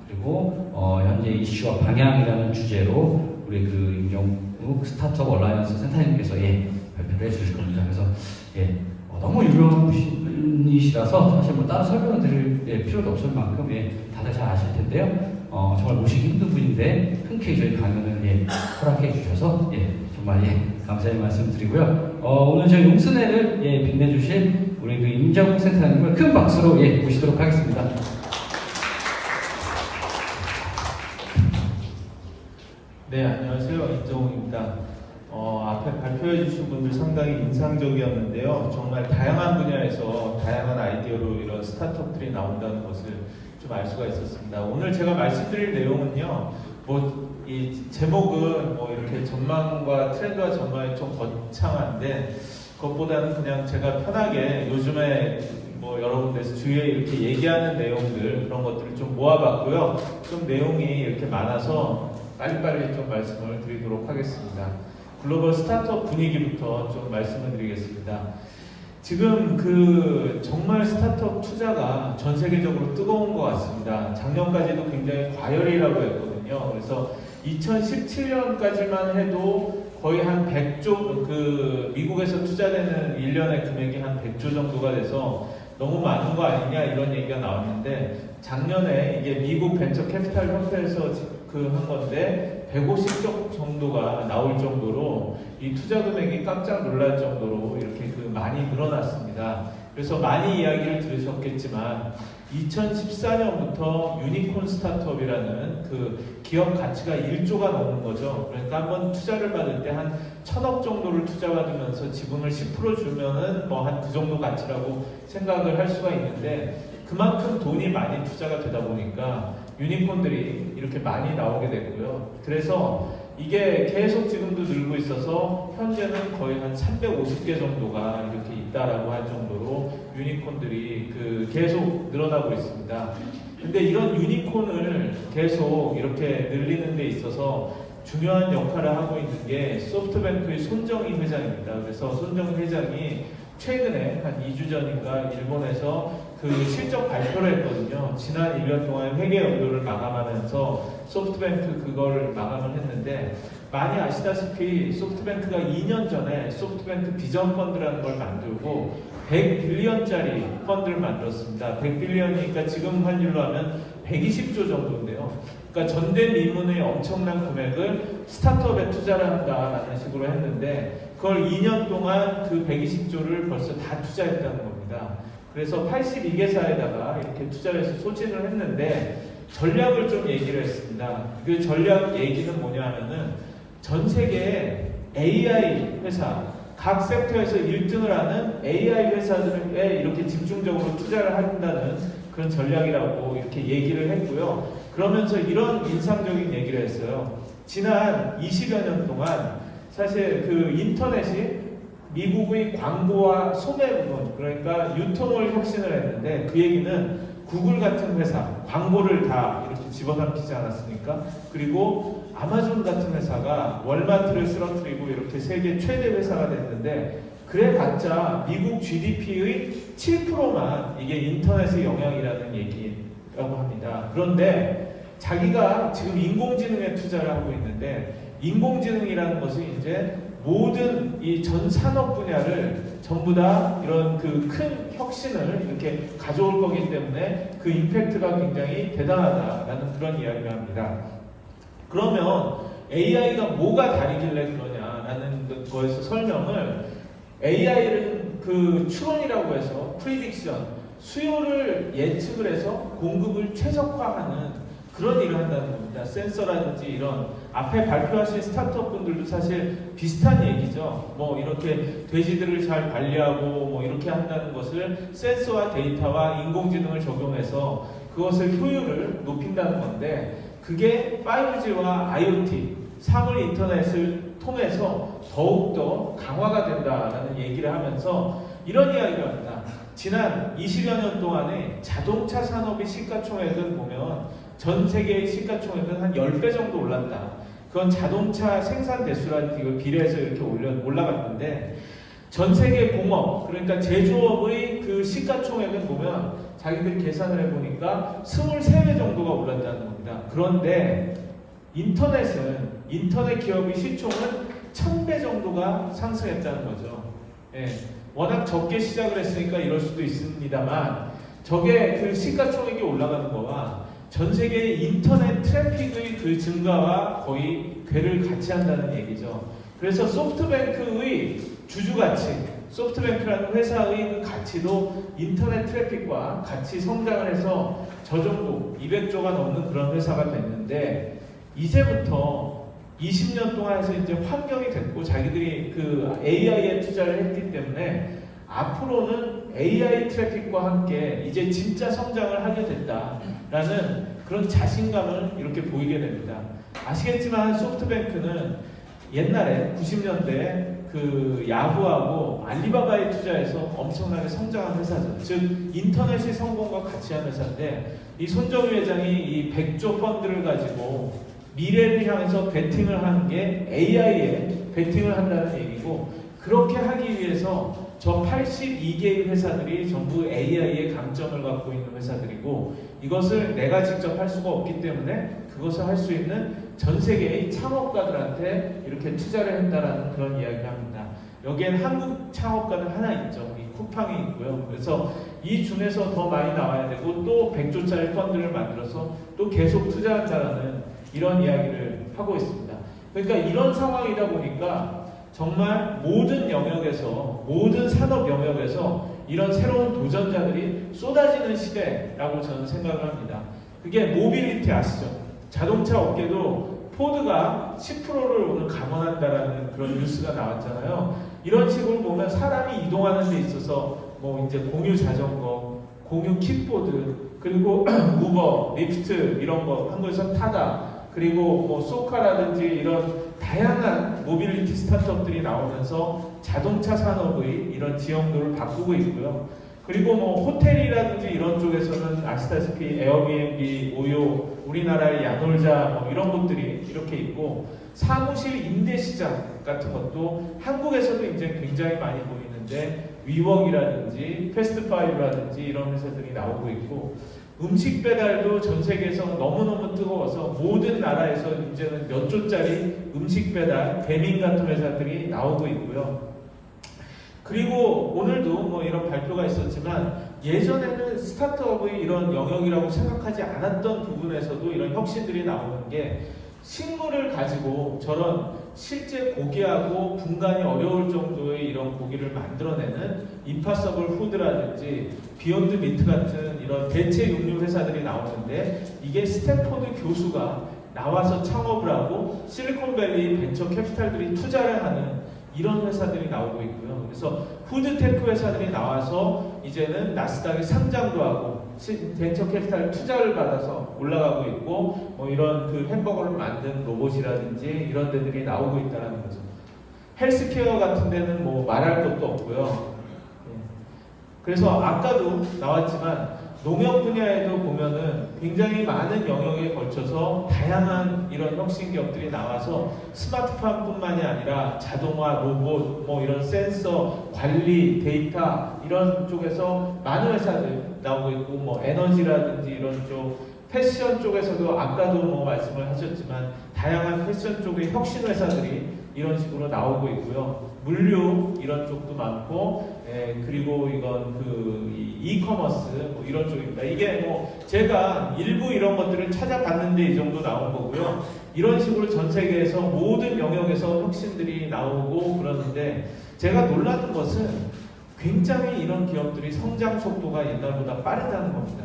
그리고 현재 이슈와 방향이라는 주제로 우리 그 임정욱 스타트업 얼라이언스 센터님께서 발표를 해주실 겁니다. 그래서 너무 유명한 분이시라서 사실 뭐 따로 설명을 드릴 필요도 없을 만큼 다들 잘 아실 텐데요. 정말 모시기 힘든 분인데 흔쾌히 저희 강연을 허락해 주셔서 정말 감사의 말씀 드리고요. 오늘 저희 용순회를 빛내주실 우리 그 임정욱 센터장님을 큰 박수로 모시도록 하겠습니다. 네, 안녕하세요. 임정욱입니다. 앞에 발표해 주신 분들 상당히 인상적이었는데요. 정말 다양한 분야에서 다양한 아이디어로 이런 스타트업들이 나온다는 것을 좀 알 수가 있었습니다. 오늘 제가 말씀드릴 내용은요, 이 제목은 이렇게 전망과 트렌드와 전망이 좀 거창한데, 그것보다는 그냥 제가 편하게 요즘에 여러 군데서 주위에 이렇게 얘기하는 내용들, 그런 것들을 좀 모아봤고요. 좀 내용이 이렇게 많아서 빨리빨리 좀 말씀을 드리도록 하겠습니다. 글로벌 스타트업 분위기부터 좀 말씀을 드리겠습니다. 지금 정말 스타트업 투자가 전 세계적으로 뜨거운 것 같습니다. 작년까지도 굉장히 과열이라고 했거든요. 그래서 2017년까지만 해도 거의 한 100조, 미국에서 투자되는 1년의 금액이 한 100조 정도가 돼서 너무 많은 거 아니냐 이런 얘기가 나왔는데, 작년에 이게 미국 벤처 캐피탈 협회에서 한 건데 150조 정도가 나올 정도로 이 투자 금액이 깜짝 놀랄 정도로 이렇게 많이 늘어났습니다. 그래서 많이 이야기를 들으셨겠지만 2014년부터 유니콘 스타트업이라는 기업 가치가 1조가 넘는 거죠. 그러니까 한번 투자를 받을 때 한 1000억 정도를 투자받으면서 지분을 10% 주면은 한 그 정도 가치라고 생각을 할 수가 있는데, 그만큼 돈이 많이 투자가 되다 보니까 유니콘들이 이렇게 많이 나오게 됐고요. 그래서 이게 계속 지금도 늘고 있어서 현재는 거의 한 350개 정도가 이렇게 있다라고 할 정도로 유니콘들이 계속 늘어나고 있습니다. 근데 이런 유니콘을 계속 이렇게 늘리는 데 있어서 중요한 역할을 하고 있는 게 소프트뱅크의 손정희 회장입니다. 그래서 손정희 회장이 최근에 한 2주 전인가 일본에서 실적 발표를 했거든요. 지난 1년 동안 회계 연도를 마감하면서 소프트뱅크 그걸 마감을 했는데, 많이 아시다시피 소프트뱅크가 2년 전에 소프트뱅크 비전 펀드라는 걸 만들고 100빌리언짜리 펀드를 만들었습니다. 100빌리언이니까 지금 환율로 하면 120조 정도인데요. 그러니까 전대미문의 엄청난 금액을 스타트업에 투자를 한다라는 식으로 했는데, 그걸 2년 동안 120조를 벌써 다 투자했다는 겁니다. 그래서 82개사에다가 이렇게 투자를 해서 소진을 했는데, 전략을 좀 얘기를 했습니다. 그 전략 얘기는 뭐냐 하면은, 전 세계에 AI 회사, 각 섹터에서 1등을 하는 AI 회사들에 이렇게 집중적으로 투자를 한다는 그런 전략이라고 이렇게 얘기를 했고요. 그러면서 이런 인상적인 얘기를 했어요. 지난 20여 년 동안 사실 인터넷이 미국의 광고와 소매 부분, 그러니까 유통을 혁신을 했는데, 그 얘기는 구글 같은 회사, 광고를 다 이렇게 집어삼키지 않았습니까? 그리고 아마존 같은 회사가 월마트를 쓰러뜨리고 이렇게 세계 최대 회사가 됐는데, 그래봤자 미국 GDP의 7%만 이게 인터넷의 영향이라는 얘기라고 합니다. 그런데 자기가 지금 인공지능에 투자를 하고 있는데, 인공지능이라는 것은 이제 모든 이 전 산업 분야를 전부 다 이런 큰 혁신을 이렇게 가져올 거기 때문에 그 임팩트가 굉장히 대단하다라는 그런 이야기를 합니다. 그러면 AI가 뭐가 다르길래 그러냐라는 거에서 설명을, AI는 추론이라고 해서 프리딕션, 수요를 예측을 해서 공급을 최적화하는 그런 일을 한다는 겁니다. 센서라든지 이런 앞에 발표하신 스타트업 분들도 사실 비슷한 얘기죠. 이렇게 돼지들을 잘 관리하고 이렇게 한다는 것을 센서와 데이터와 인공지능을 적용해서 그것을 효율을 높인다는 건데, 그게 5G와 IoT, 사물 인터넷을 통해서 더욱더 강화가 된다라는 얘기를 하면서 이런 이야기를 합니다. 지난 20여 년 동안에 자동차 산업의 시가총액은 보면 전 세계의 시가총액은 한 10배 정도 올랐다. 그건 자동차 생산 대수라는 비례해서 이렇게 올라갔는데, 전 세계 공업, 그러니까 제조업의 시가총액은 보면 자기들이 계산을 해보니까 23배 정도가 올랐다는 겁니다. 있습니다. 그런데 인터넷 기업의 시총은 1000배 정도가 상승했다는 거죠. 예, 워낙 적게 시작을 했으니까 이럴 수도 있습니다만 저게 그 시가총액이 올라가는 거와 전 세계의 인터넷 트래픽의 그 증가와 거의 궤를 같이 한다는 얘기죠. 그래서 소프트뱅크의 주주가치, 소프트뱅크라는 회사의 그 가치도 인터넷 트래픽과 같이 성장을 해서 저 정도 200조가 넘는 그런 회사가 됐는데 이제부터 20년 동안 해서 이제 환경이 됐고 자기들이 그 AI에 투자를 했기 때문에 앞으로는 AI 트래픽과 함께 이제 진짜 성장을 하게 됐다라는 그런 자신감을 이렇게 보이게 됩니다. 아시겠지만 소프트뱅크는 옛날에 90년대 그 야후하고 알리바바에 투자해서 엄청나게 성장한 회사죠. 즉 인터넷의 성공과 같이 한 회사인데 이 손정희 회장이 이 100조 펀드를 가지고 미래를 향해서 베팅을 하는 게 AI에 베팅을 한다는 얘기고 그렇게 하기 위해서 저 82개의 회사들이 전부 AI의 강점을 갖고 있는 회사들이고 이것을 내가 직접 할 수가 없기 때문에 그것을 할 수 있는 전 세계의 창업가들한테 이렇게 투자를 했다라는 그런 이야기를 합니다. 여기엔 한국 창업가들 하나 있죠. 이 쿠팡이 있고요. 그래서 이 중에서 더 많이 나와야 되고 또 100조짜리 펀드를 만들어서 또 계속 투자한다라는 이런 이야기를 하고 있습니다. 그러니까 이런 상황이다 보니까 정말 모든 영역에서 모든 산업 영역에서 이런 새로운 도전자들이 쏟아지는 시대라고 저는 생각을 합니다. 그게 모빌리티 아시죠? 자동차 업계도 포드가 10%를 오늘 감원한다라는 그런 뉴스가 나왔잖아요. 이런 식으로 보면 사람이 이동하는 데 있어서 뭐 이제 공유 자전거, 공유 킥보드, 그리고 우버, 리프트 이런 거 한국에서 타다, 그리고 뭐 소카라든지 이런 다양한 모빌리티 스타트업들이 나오면서 자동차 산업의 이런 지형도를 바꾸고 있고요. 그리고 뭐 호텔이라든지 이런 쪽에서는 아시다시피 에어비앤비, 오요, 우리나라의 야놀자 뭐 이런 곳들이 이렇게 있고 사무실 임대 시장 같은 것도 한국에서도 이제 굉장히 많이 보이는데 위웍이라든지 패스트파이브라든지 이런 회사들이 나오고 있고 음식 배달도 전 세계에서 너무너무 뜨거워서 모든 나라에서 이제는 몇 조짜리 음식 배달, 배민 같은 회사들이 나오고 있고요. 그리고 오늘도 뭐 이런 발표가 있었지만 예전에는 스타트업의 이런 영역이라고 생각하지 않았던 부분에서도 이런 혁신들이 나오는 게 식물을 가지고 저런 실제 고기하고 분간이 어려울 정도의 이런 고기를 만들어내는 임파서블 푸드라든지 비욘드 미트 같은 이런 대체 육류 회사들이 나오는데 이게 스탠포드 교수가 나와서 창업을 하고 실리콘밸리 벤처 캐피탈들이 투자를 하는 이런 회사들이 나오고 있고요. 그래서 푸드테크 회사들이 나와서 이제는 나스닥에 상장도 하고 벤처 캐피탈 투자를 받아서 올라가고 있고 뭐 이런 그 햄버거를 만든 로봇이라든지 이런 데들이 나오고 있다는 거죠. 헬스케어 같은 데는 뭐 말할 것도 없고요. 그래서 아까도 나왔지만 농협 분야에도 보면은 굉장히 많은 영역에 걸쳐서 다양한 이런 혁신 기업들이 나와서 스마트폰뿐만이 아니라 자동화, 로봇, 뭐 이런 센서, 관리, 데이터 이런 쪽에서 많은 회사들 나오고 있고 뭐 에너지라든지 이런 쪽, 패션 쪽에서도 아까도 뭐 말씀을 하셨지만 다양한 패션 쪽의 혁신 회사들이 이런 식으로 나오고 있고요. 물류 이런 쪽도 많고, 그리고 이건 그 이커머스 뭐 이런 쪽입니다. 이게 뭐 제가 일부 이런 것들을 찾아봤는데 이 정도 나온 거고요. 이런 식으로 전 세계에서 모든 영역에서 혁신들이 나오고 그러는데 제가 놀랐던 것은 굉장히 이런 기업들이 성장 속도가 옛날보다 빠르다는 겁니다.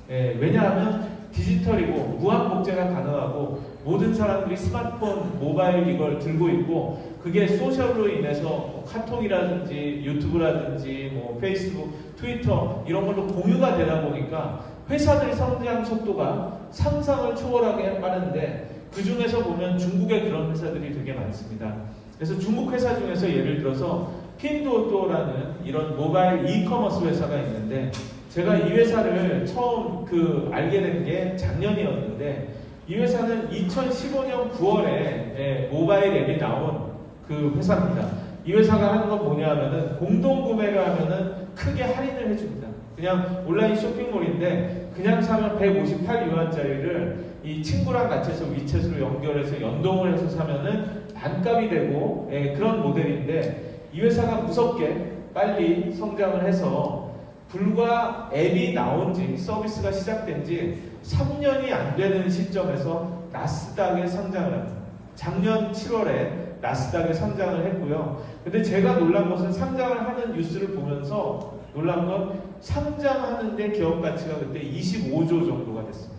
왜냐하면 디지털이고 무한 복제가 가능하고 모든 사람들이 스마트폰, 모바일 이걸 들고 있고 그게 소셜로 인해서 뭐 카톡이라든지 유튜브라든지 뭐 페이스북, 트위터 이런 걸로 공유가 되다 보니까 회사들 성장 속도가 상상을 초월하게 빠른데 그 중에서 보면 중국에 그런 회사들이 되게 많습니다. 그래서 중국 회사 중에서 예를 들어서 핀도또라는 이런 모바일 이커머스 회사가 있는데 제가 이 회사를 처음 알게 된 게 작년이었는데 이 회사는 2015년 9월에 모바일 앱이 나온 그 회사입니다. 이 회사가 하는 건 뭐냐 하면은 공동 구매를 하면은 크게 할인을 해줍니다. 그냥 온라인 쇼핑몰인데 그냥 사면 158유안짜리를 이 친구랑 같이 해서 위챗으로 연결해서 연동을 해서 사면은 반값이 되고 그런 모델인데 이 회사가 무섭게 빨리 성장을 해서 불과 앱이 나온 지 서비스가 시작된 지 3년이 안 되는 시점에서 나스닥에 상장을 합니다. 작년 7월에 나스닥에 상장을 했고요. 근데 제가 놀란 것은 상장을 하는 뉴스를 보면서 놀란 건 상장하는데 기업 가치가 그때 25조 정도가 됐습니다.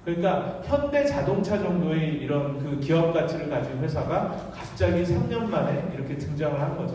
그러니까 현대 자동차 정도의 이런 그 기업 가치를 가진 회사가 갑자기 3년 만에 이렇게 등장을 한 거죠.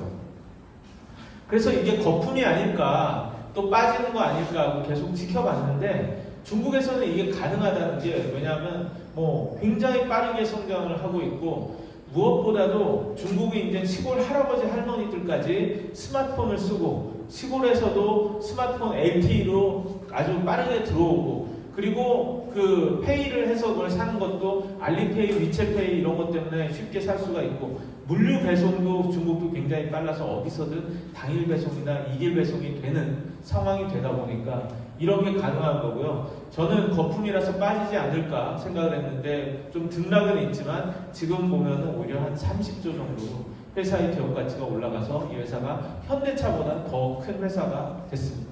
그래서 이게 거품이 아닐까, 또 빠지는 거 아닐까 하고 계속 지켜봤는데 중국에서는 이게 가능하다는 게 왜냐하면 뭐 굉장히 빠르게 성장을 하고 있고 무엇보다도 중국이 이제 시골 할아버지 할머니들까지 스마트폰을 쓰고 시골에서도 스마트폰 LTE로 아주 빠르게 들어오고 그리고 그 페이를 해서 그걸 사는 것도 알리페이, 위챗페이 이런 것 때문에 쉽게 살 수가 있고 물류 배송도 중국도 굉장히 빨라서 어디서든 당일 배송이나 이길 배송이 되는 상황이 되다 보니까 이런 게 가능한 거고요. 저는 거품이라서 빠지지 않을까 생각을 했는데 좀 등락은 있지만 지금 보면은 오히려 한 30조 정도 회사의 기업 가치가 올라가서 이 회사가 현대차보다 더 큰 회사가 됐습니다.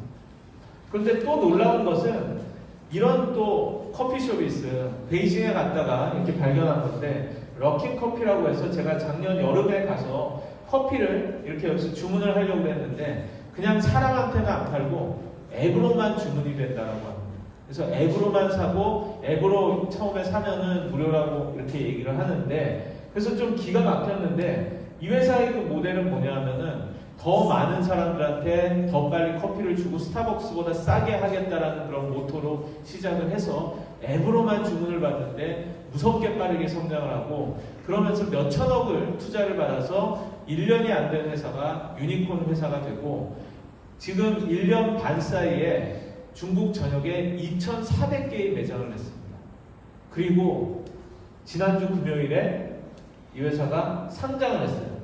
그런데 또 놀라운 것은 이런 또 커피숍이 있어요. 베이징에 갔다가 이렇게 발견한 건데 럭키커피라고 해서 제가 작년 여름에 가서 커피를 이렇게 여기서 주문을 하려고 했는데 그냥 사람한테는 안 팔고 앱으로만 주문이 된다라고 합니다. 그래서 앱으로만 사고 앱으로 처음에 사면은 무료라고 이렇게 얘기를 하는데 그래서 좀 기가 막혔는데 이 회사의 그 모델은 뭐냐 하면은 더 많은 사람들한테 더 빨리 커피를 주고 스타벅스보다 싸게 하겠다라는 그런 모토로 시작을 해서 앱으로만 주문을 받는데 무섭게 빠르게 성장을 하고 그러면서 몇 천억을 투자를 받아서 1년이 안 된 회사가 유니콘 회사가 되고 지금 1년 반 사이에 중국 전역에 2,400개의 매장을 냈습니다. 그리고 지난주 금요일에 이 회사가 상장을 했어요.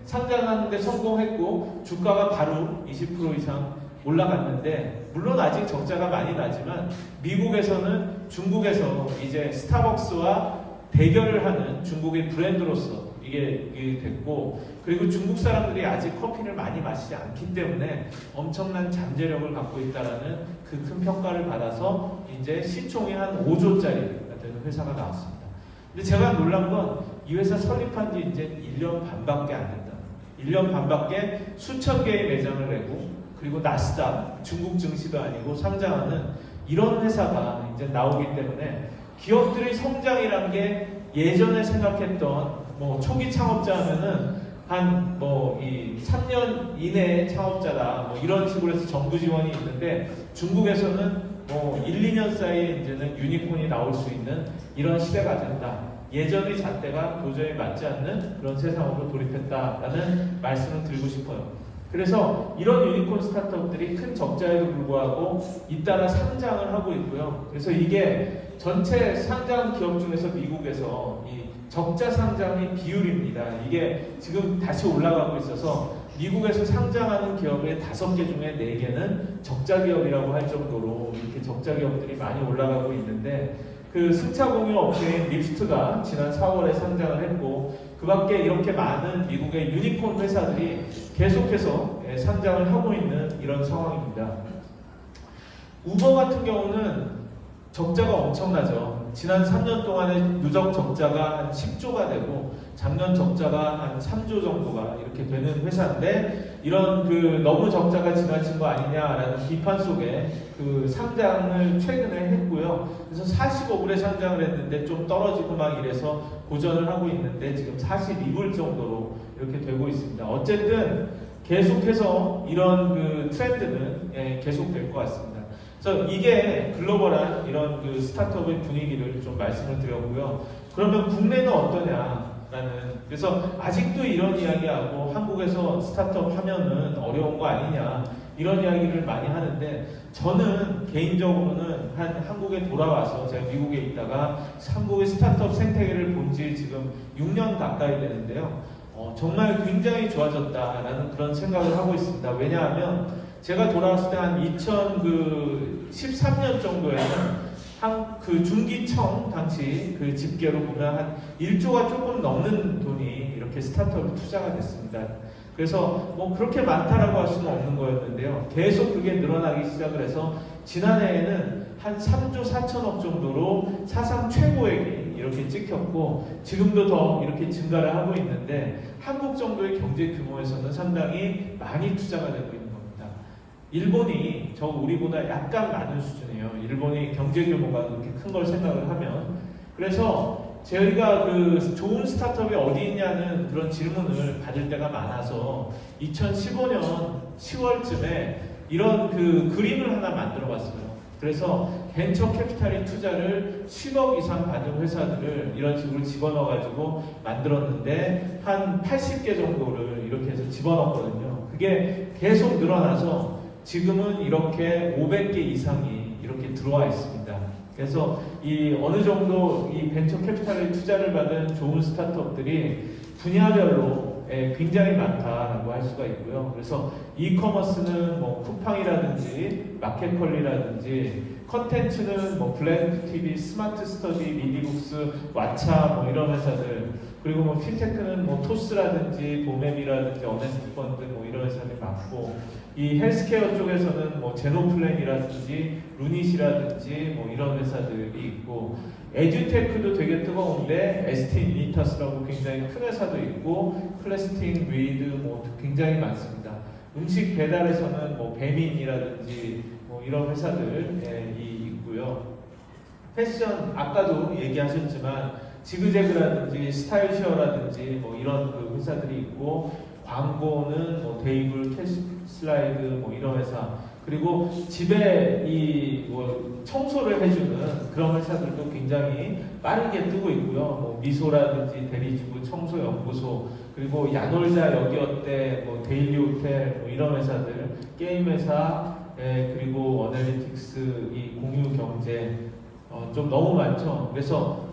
상장하는데 성공했고 주가가 바로 20% 이상 올라갔는데 물론 아직 적자가 많이 나지만 미국에서는 중국에서 이제 스타벅스와 대결을 하는 중국의 브랜드로서 이게 됐고 그리고 중국 사람들이 아직 커피를 많이 마시지 않기 때문에 엄청난 잠재력을 갖고 있다라는 그 큰 평가를 받아서 이제 시총이 한 5조짜리가 되는 회사가 나왔습니다. 근데 제가 놀란 건 이 회사 설립한 지 이제 1년 반밖에 안 됐다. 1년 반밖에 수천 개의 매장을 내고 그리고 나스닥, 중국 증시도 아니고 상장하는 이런 회사가 이제 나오기 때문에 기업들의 성장이란 게 예전에 생각했던 뭐 초기 창업자 하면은 한 뭐 이 3년 이내의 창업자다 뭐 이런 식으로 해서 정부 지원이 있는데 중국에서는 뭐 1, 2년 사이에 이제는 유니콘이 나올 수 있는 이런 시대가 된다. 예전의 잣대가 도저히 맞지 않는 그런 세상으로 돌입했다라는 말씀을 드리고 싶어요. 그래서 이런 유니콘 스타트업들이 큰 적자에도 불구하고 잇따라 상장을 하고 있고요. 그래서 이게 전체 상장 기업 중에서 미국에서 이 적자 상장의 비율입니다. 이게 지금 다시 올라가고 있어서 미국에서 상장하는 기업의 5개 중에 4개는 적자 기업이라고 할 정도로 이렇게 적자 기업들이 많이 올라가고 있는데 그 승차 공유 업체인 립스트가 지난 4월에 상장을 했고 그 밖에 이렇게 많은 미국의 유니콘 회사들이 계속해서 상장을 하고 있는 이런 상황입니다. 우버 같은 경우는 적자가 엄청나죠. 지난 3년 동안의 누적 적자가 한 10조가 되고 작년 적자가 한 3조 정도가 이렇게 되는 회사인데 이런 그 너무 적자가 지나친 거 아니냐라는 비판 속에 그 상장을 최근에 했고요. 그래서 45불에 상장을 했는데 좀 떨어지고 막 이래서 고전을 하고 있는데 지금 42불 정도로 이렇게 되고 있습니다. 어쨌든 계속해서 이런 그 트렌드는 계속될 것 같습니다. 그래서 이게 글로벌한 이런 그 스타트업의 분위기를 좀 말씀을 드렸고요. 그러면 국내는 어떠냐? 그래서 아직도 이런 이야기하고 한국에서 스타트업 하면은 어려운 거 아니냐 이런 이야기를 많이 하는데 저는 개인적으로는 한국에 돌아와서 제가 미국에 있다가 한국의 스타트업 생태계를 본 지 지금 6년 가까이 되는데요. 정말 굉장히 좋아졌다라는 그런 생각을 하고 있습니다. 왜냐하면 제가 돌아왔을 때 한 2013년 정도에는 그 중기청 당시 그 집계로 보면 한 1조가 조금 넘는 돈이 이렇게 스타트업에 투자가 됐습니다. 그래서 뭐 그렇게 많다라고 할 수는 없는 거였는데요. 계속 그게 늘어나기 시작을 해서 지난해에는 한 3조 4천억 정도로 사상 최고액이 이렇게 찍혔고 지금도 더 이렇게 증가를 하고 있는데 한국 정도의 경제 규모에서는 상당히 많이 투자가 되고 있는 겁니다. 일본이 우리보다 약간 많은 수준이에요. 일본이 경제 규모가 그렇게 큰 걸 생각을 하면. 그래서 저희가 그 좋은 스타트업이 어디 있냐는 그런 질문을 받을 때가 많아서 2015년 10월쯤에 이런 그 그림을 하나 만들어 봤어요. 그래서 벤처 캐피탈이 투자를 10억 이상 받은 회사들을 이런 식으로 집어넣어가지고 만들었는데 한 80개 정도를 이렇게 해서 집어넣었거든요. 그게 계속 늘어나서 지금은 이렇게 500개 이상이 이렇게 들어와 있습니다. 그래서 이 어느 정도 이 벤처 캐피탈의 투자를 받은 좋은 스타트업들이 분야별로 굉장히 많다라고 할 수가 있고요. 그래서 이커머스는 뭐 쿠팡이라든지 마켓컬리라든지 컨텐츠는 뭐 블랙 TV, 스마트 스터디, 미디북스, 왓챠 뭐 이런 회사들, 그리고 뭐 핀테크는 뭐 토스라든지 보맵이라든지 어네스트 펀드 뭐 이런 회사들이 많고, 이 헬스케어 쪽에서는 뭐 제노플랜이라든지 루닛이라든지 뭐 이런 회사들이 있고, 에듀테크도 되게 뜨거운데 ST 유니타스라고 굉장히 큰 회사도 있고, 클래스팅, 위드 뭐 굉장히 많습니다. 음식 배달에서는 뭐 배민이라든지 뭐 이런 회사들이 있고요. 패션 아까도 얘기하셨지만 지그재그라든지 스타일쉐어라든지 뭐 이런 그 회사들이 있고, 광고는 뭐 데이블, 캐시슬라이드 뭐 이런 회사, 그리고 집에 이 뭐 청소를 해주는 그런 회사들도 굉장히 빠르게 뜨고 있고요. 뭐 미소라든지 대리주부 청소연구소, 그리고 야놀자 여기어때 뭐 데일리 호텔 뭐 이런 회사들, 게임 회사, 그리고 원애리틱스, 이 공유 경제 좀 너무 많죠. 그래서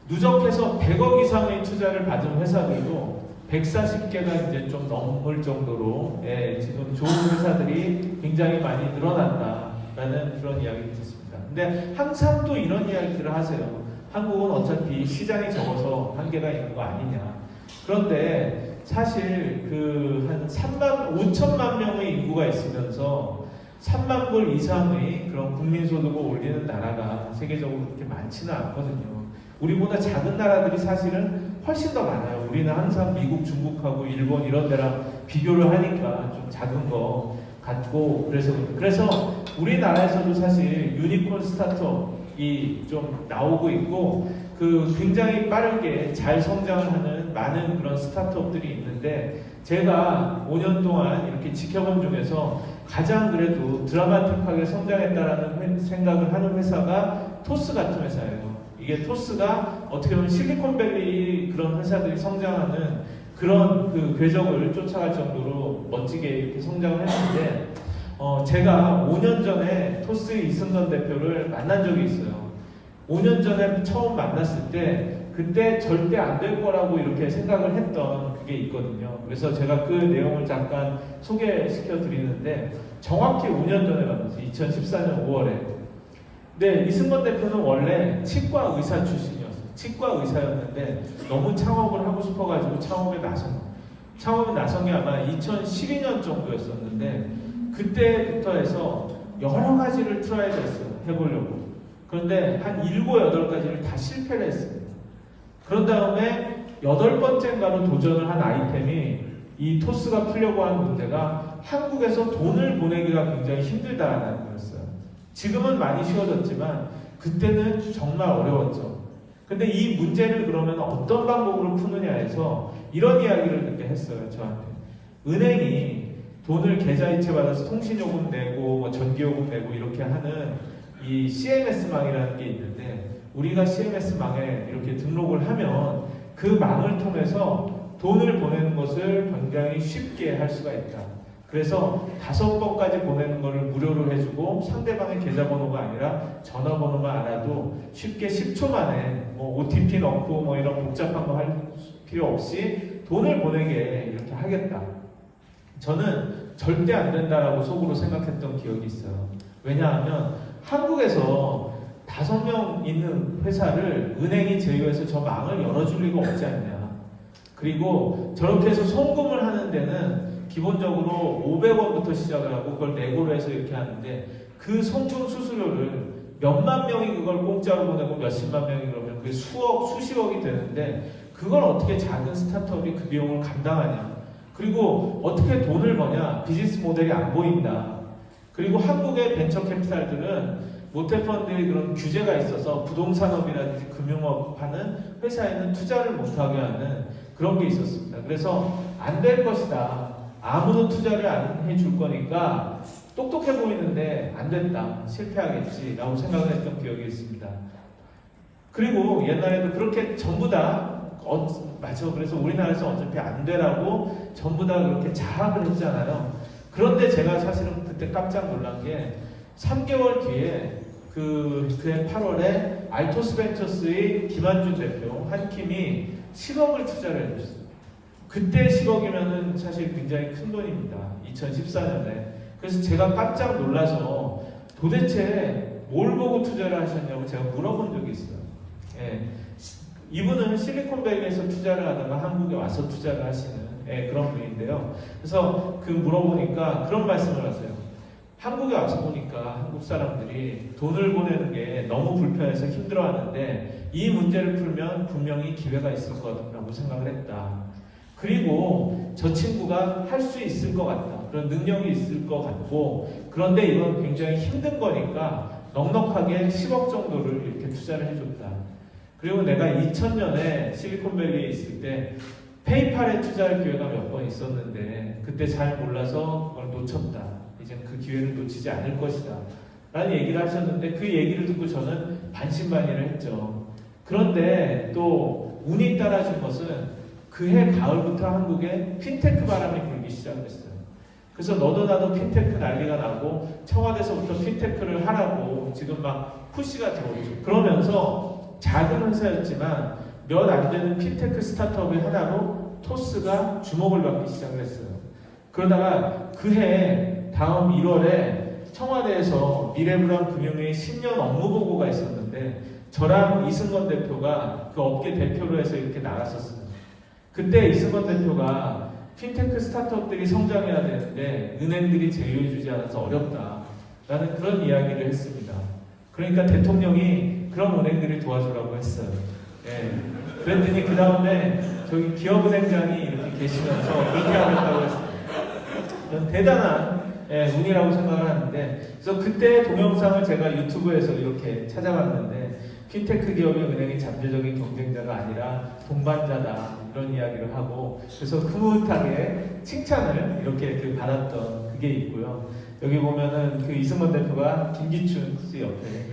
누적해서 100억 이상의 투자를 받은 회사들도 140개가 이제 좀 넘을 정도로 지금 좋은 회사들이 굉장히 많이 늘어난다라는 그런 이야기를 듣습니다. 근데 항상 또 이런 이야기들을 하세요. 한국은 어차피 시장이 적어서 한계가 있는 거 아니냐. 그런데 사실 그 한 5천만 명의 인구가 있으면서 3만 불 이상의 그런 국민소득을 올리는 나라가 세계적으로 그렇게 많지는 않거든요. 우리보다 작은 나라들이 사실은 훨씬 더 많아요. 우리는 항상 미국, 중국하고 일본 이런 데랑 비교를 하니까 좀 작은 거 같고, 그래서 우리나라에서도 사실 유니콘 스타트업이 좀 나오고 있고, 그 굉장히 빠르게 잘 성장을 하는 많은 그런 스타트업들이 있는데, 제가 5년 동안 이렇게 지켜본 중에서 가장 그래도 드라마틱하게 성장했다라는 생각을 하는 회사가 토스 같은 회사예요. 이게 토스가 어떻게 보면 실리콘밸리 그런 회사들이 성장하는 그런 그 궤적을 쫓아갈 정도로 멋지게 이렇게 성장을 했는데, 제가 5년 전에 토스의 이승건 대표를 만난 적이 있어요. 5년 전에 처음 만났을 때 그때 절대 안 될 거라고 이렇게 생각을 했던 그게 있거든요. 그래서 제가 그 내용을 잠깐 소개시켜 드리는데, 정확히 5년 전에 만났어요. 2014년 5월에. 네, 이승건 대표는 원래 치과 의사 출신이었어요. 치과 의사였는데 너무 창업을 하고 싶어가지고 창업에 나선 게 아마 2012년 정도였었는데, 그때부터 해서 여러 가지를 트라이를 했어요. 해보려고. 그런데 한 7, 8가지를 다 실패를 했습니다. 그런 다음에 8번째인가로 도전을 한 아이템이, 이 토스가 풀려고 하는 문제가 한국에서 돈을 보내기가 굉장히 힘들다는 거였어요. 지금은 많이 쉬워졌지만 그때는 정말 어려웠죠. 근데 이 문제를 그러면 어떤 방법으로 푸느냐 해서 이런 이야기를 그때 했어요, 저한테. 은행이 돈을 계좌이체 받아서 통신요금 내고 뭐 전기요금 내고 이렇게 하는 이 CMS망이라는 게 있는데, 우리가 CMS망에 이렇게 등록을 하면 그 망을 통해서 돈을 보내는 것을 굉장히 쉽게 할 수가 있다. 그래서 5번까지 보내는 것을 무료로 해주고, 상대방의 계좌번호가 아니라 전화번호만 알아도 쉽게 10초 만에 뭐 OTP 넣고 뭐 이런 복잡한 거 할 필요 없이 돈을 보내게 이렇게 하겠다. 저는 절대 안 된다라고 속으로 생각했던 기억이 있어요. 왜냐하면 한국에서 5명 있는 회사를 은행이 제휴해서 저 망을 열어줄 리가 없지 않냐. 그리고 저렇게 해서 송금을 하는 데는 기본적으로 500원부터 시작을 하고 그걸 내고로 해서 이렇게 하는데 그 송금 수수료를 몇만 명이 그걸 공짜로 보내고 몇십만 명이 그러면 그게 수억, 수십억이 되는데 그걸 어떻게 작은 스타트업이 그 비용을 감당하냐. 그리고 어떻게 돈을 버냐. 비즈니스 모델이 안 보인다. 그리고 한국의 벤처 캐피탈들은 모태펀드의 그런 규제가 있어서 부동산업이라든지 금융업 하는 회사에는 투자를 못하게 하는 그런 게 있었습니다. 그래서 안 될 것이다. 아무도 투자를 안 해줄 거니까 똑똑해 보이는데 안 됐다. 실패하겠지라고 생각을 했던 기억이 있습니다. 그리고 옛날에도 그렇게 전부 다 맞아. 그래서 우리나라에서 어차피 안 되라고 전부 다 그렇게 자학을 했잖아요. 그런데 제가 사실은 그때 깜짝 놀란 게 3개월 뒤에 그해 8월에 알토스 벤처스의 김한준 대표 한킴이 10억을 투자를 해줬어요. 그때 10억이면은 사실 굉장히 큰 돈입니다. 2014년에. 그래서 제가 깜짝 놀라서 도대체 뭘 보고 투자를 하셨냐고 제가 물어본 적이 있어요. 예. 이분은 실리콘밸리에서 투자를 하다가 한국에 와서 투자를 하시는 그런 분인데요. 그래서 물어보니까 그런 말씀을 하세요. 한국에 와서 보니까 한국 사람들이 돈을 보내는 게 너무 불편해서 힘들어하는데 이 문제를 풀면 분명히 기회가 있을 거라고 생각을 했다. 그리고 저 친구가 할 수 있을 것 같다. 그런 능력이 있을 것 같고 그런데 이건 굉장히 힘든 거니까 넉넉하게 10억 정도를 이렇게 투자를 해줬다. 그리고 내가 2000년에 실리콘밸리에 있을 때 페이팔에 투자할 기회가 몇 번 있었는데 그때 잘 몰라서 그걸 놓쳤다. 이제는 그 기회를 놓치지 않을 것이다. 라는 얘기를 하셨는데 그 얘기를 듣고 저는 반신반의를 했죠. 그런데 또 운이 따라준 것은 그해 가을부터 한국에 핀테크 바람이 불기 시작했어요. 그래서 너도 나도 핀테크 난리가 나고 청와대에서부터 핀테크를 하라고 지금 막 푸시가 들어오죠. 그러면서 작은 회사였지만 몇 안 되는 핀테크 스타트업의 하나로 토스가 주목을 받기 시작을 했어요. 그러다가 그해 다음 1월에 청와대에서 미래불안 금융의 10년 업무 보고가 있었는데 저랑 이승건 대표가 그 업계 대표로 해서 이렇게 나갔었어요. 그때 이승건 대표가 핀테크 스타트업들이 성장해야 되는데 은행들이 제휴해주지 않아서 어렵다라는 그런 이야기를 했습니다. 그러니까 대통령이 그런 은행들이 도와주라고 했어요. 예. 그랬더니 그 다음에 저기 기업은행장이 이렇게 계시면서 그렇게 하겠다고 했어요. 대단한 운이라고 생각을 하는데 그래서 그때 동영상을 제가 유튜브에서 이렇게 찾아봤는데 핀테크 기업의 은행이 잠재적인 경쟁자가 아니라 동반자다 이런 이야기를 하고 그래서 흐뭇하게 칭찬을 이렇게 받았던 그게 있고요. 여기 보면은 그 이승건 대표가 김기춘 씨 옆에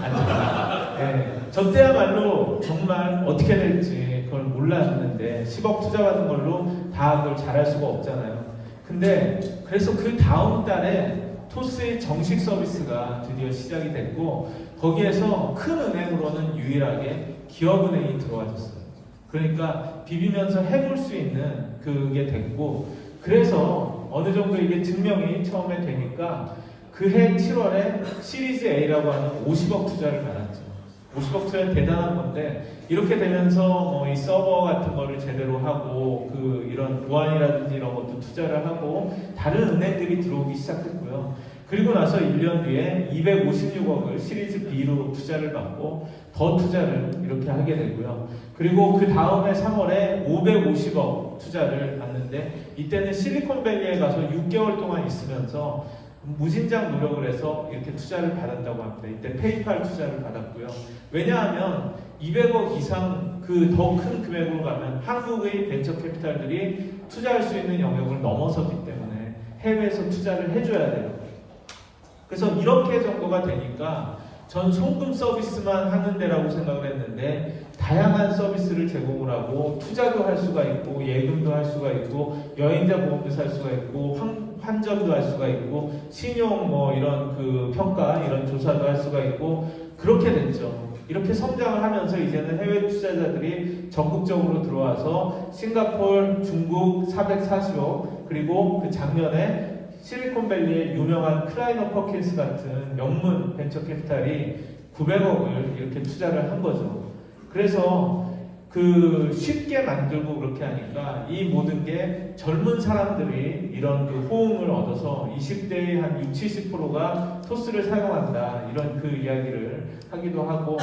앉아서 저 때야말로 정말 어떻게 될지 그걸 몰랐는데 10억 투자받은 걸로 다 그걸 잘할 수가 없잖아요. 근데 그래서 그 다음 달에 토스의 정식 서비스가 드디어 시작이 됐고 거기에서 큰 은행으로는 유일하게 기업은행이 들어와줬어요. 그러니까 비비면서 해볼 수 있는 그게 됐고 그래서 어느 정도 이게 증명이 처음에 되니까 그해 7월에 시리즈 A라고 하는 50억 투자를 받았죠. 50억 투자는 대단한 건데 이렇게 되면서 이 서버 같은 거를 제대로 하고 이런 보안이라든지 이런 것도 투자를 하고 다른 은행들이 들어오기 시작했고요. 그리고 나서 1년 뒤에 256억을 시리즈 B로 투자를 받고 더 투자를 이렇게 하게 되고요. 그리고 그 다음에 3월에 550억 투자를 받는데 이때는 실리콘밸리에 가서 6개월 동안 있으면서 무진장 노력을 해서 이렇게 투자를 받았다고 합니다. 이때 페이팔 투자를 받았고요. 왜냐하면 200억 이상 더 큰 금액으로 가면 한국의 벤처 캐피탈들이 투자할 수 있는 영역을 넘어섰기 때문에 해외에서 투자를 해줘야 돼요. 그래서 이렇게 정도가 되니까 전 송금 서비스만 하는 데라고 생각을 했는데 다양한 서비스를 제공을 하고 투자도 할 수가 있고 예금도 할 수가 있고 여행자 보험도 살 수가 있고 환전도 할 수가 있고 신용 이런 평가 이런 조사도 할 수가 있고 그렇게 됐죠. 이렇게 성장을 하면서 이제는 해외 투자자들이 적극적으로 들어와서 싱가포르, 중국 440억 그리고 그 작년에 실리콘밸리의 유명한 클라이너 퍼킨스 같은 명문 벤처 캐피탈이 900억을 이렇게 투자를 한 거죠. 그래서 그 쉽게 만들고 그렇게 하니까 이 모든 게 젊은 사람들이 이런 그 호응을 얻어서 20대의 한 60, 70%가 토스를 사용한다 이런 그 이야기를 하기도 하고,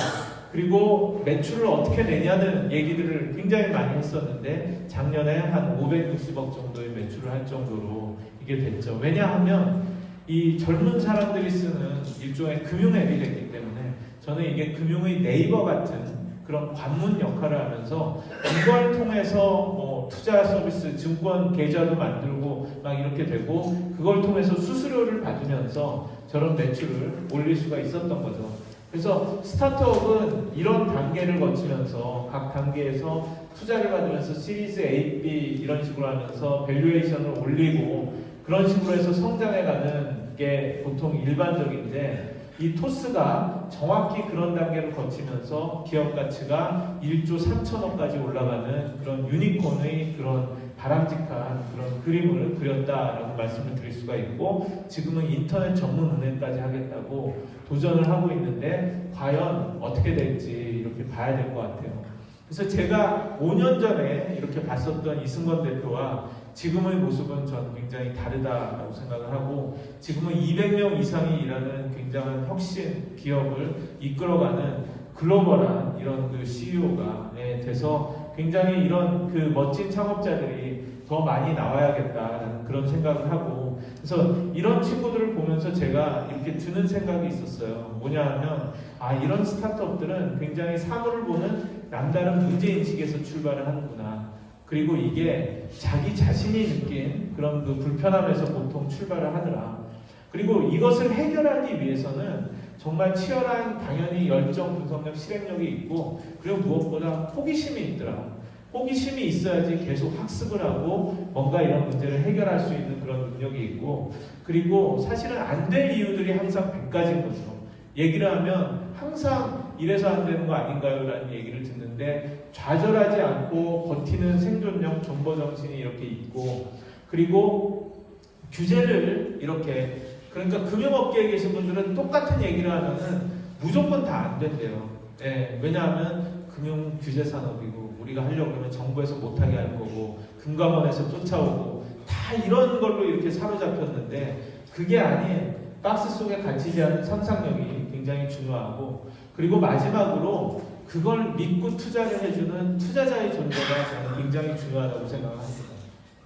그리고 매출을 어떻게 내냐는 얘기들을 굉장히 많이 했었는데 작년에 한 560억 정도의 매출을 할 정도로 이게 됐죠. 왜냐하면 이 젊은 사람들이 쓰는 일종의 금융 앱이 됐기 때문에 저는 이게 금융의 네이버 같은 그런 관문 역할을 하면서 이걸 통해서 뭐 투자 서비스, 증권 계좌도 만들고 막 이렇게 되고 그걸 통해서 수수료를 받으면서 저런 매출을 올릴 수가 있었던 거죠. 그래서 스타트업은 이런 단계를 거치면서 각 단계에서 투자를 받으면서 시리즈 A, B 이런 식으로 하면서 밸류에이션을 올리고 그런 식으로 해서 성장해가는 게 보통 일반적인데, 이 토스가 정확히 그런 단계를 거치면서 기업 가치가 1조 3천억까지 올라가는 그런 유니콘의 그런 바람직한 그런 그림을 그렸다라고 말씀을 드릴 수가 있고, 지금은 인터넷 전문 은행까지 하겠다고 도전을 하고 있는데 과연 어떻게 될지 이렇게 봐야 될 것 같아요. 그래서 제가 5년 전에 이렇게 봤었던 이승건 대표와 지금의 모습은 저는 굉장히 다르다라고 생각을 하고, 지금은 200명 이상이 일하는 굉장한 혁신 기업을 이끌어가는 글로벌한 이런 그 CEO가 돼서 굉장히 이런 그 멋진 창업자들이 더 많이 나와야겠다라는 그런 생각을 하고, 그래서 이런 친구들을 보면서 제가 이렇게 드는 생각이 있었어요. 뭐냐 하면 이런 스타트업들은 굉장히 사물을 보는 남다른 문제인식에서 출발을 하는구나. 그리고 이게 자기 자신이 느낀 그런 그 불편함에서 보통 출발을 하더라. 그리고 이것을 해결하기 위해서는 정말 치열한 당연히 열정, 분석력, 실행력이 있고, 그리고 무엇보다 호기심이 있더라. 호기심이 있어야지 계속 학습을 하고 뭔가 이런 문제를 해결할 수 있는 그런 능력이 있고, 그리고 사실은 안 될 이유들이 항상 100가지인 거죠. 얘기를 하면 항상 이래서 안 되는 거 아닌가요? 라는 얘기를 듣는데 좌절하지 않고 버티는 생존력, 존버정신이 이렇게 있고, 그리고 규제를 이렇게, 그러니까 금융업계에 계신 분들은 똑같은 얘기를 하면은 무조건 다 안 된대요. 네, 왜냐하면 금융 규제 산업이고 우리가 하려고 그러면 정부에서 못하게 할 거고 금감원에서 쫓아오고 다 이런 걸로 이렇게 사로잡혔는데, 그게 아닌 박스 속에 갇히지 않은 상상력이 굉장히 중요하고, 그리고 마지막으로 그걸 믿고 투자를 해주는 투자자의 존재가 저는 굉장히 중요하다고 생각합니다.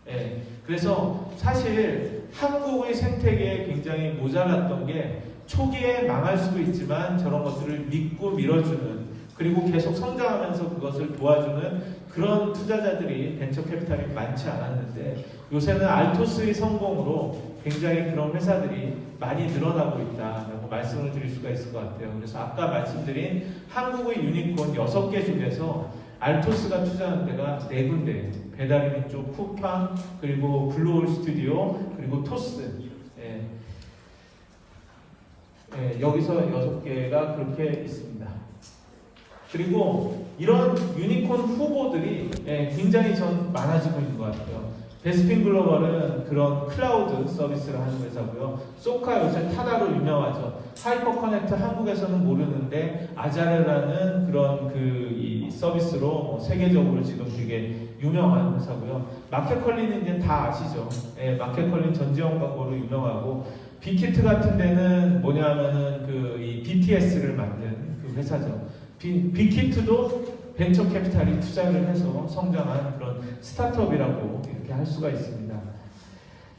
예, 그래서 사실 한국의 생태계에 굉장히 모자랐던 게 초기에 망할 수도 있지만 저런 것들을 믿고 밀어주는, 그리고 계속 성장하면서 그것을 도와주는 그런 투자자들이 벤처 캐피탈이 많지 않았는데, 요새는 알토스의 성공으로 굉장히 그런 회사들이 많이 늘어나고 있다라고 말씀을 드릴 수가 있을 것 같아요. 그래서 아까 말씀드린 한국의 유니콘 6개 중에서 알토스가 투자한 데가 4군데예요. 배달의민족, 쿠팡, 그리고 블루홀 스튜디오, 그리고 토스. 여기서 6개가 그렇게 있습니다. 그리고 이런 유니콘 후보들이 굉장히 전 많아지고 있는 것 같아요. 베스핀 글로벌은 그런 클라우드 서비스를 하는 회사고요. 소카 요새 타다로 유명하죠. 하이퍼 커넥트 한국에서는 모르는데 아자르라는 그런 이 서비스로 세계적으로 지금 되게 유명한 회사고요. 마켓컬린은 이제 다 아시죠. 마켓컬린 전지현 광고로 유명하고, 빅히트 같은 데는 뭐냐면은 이 BTS를 만든 그 회사죠. 빅히트도 벤처 캐피탈이 투자를 해서 성장한 그런 스타트업이라고 이렇게 할 수가 있습니다.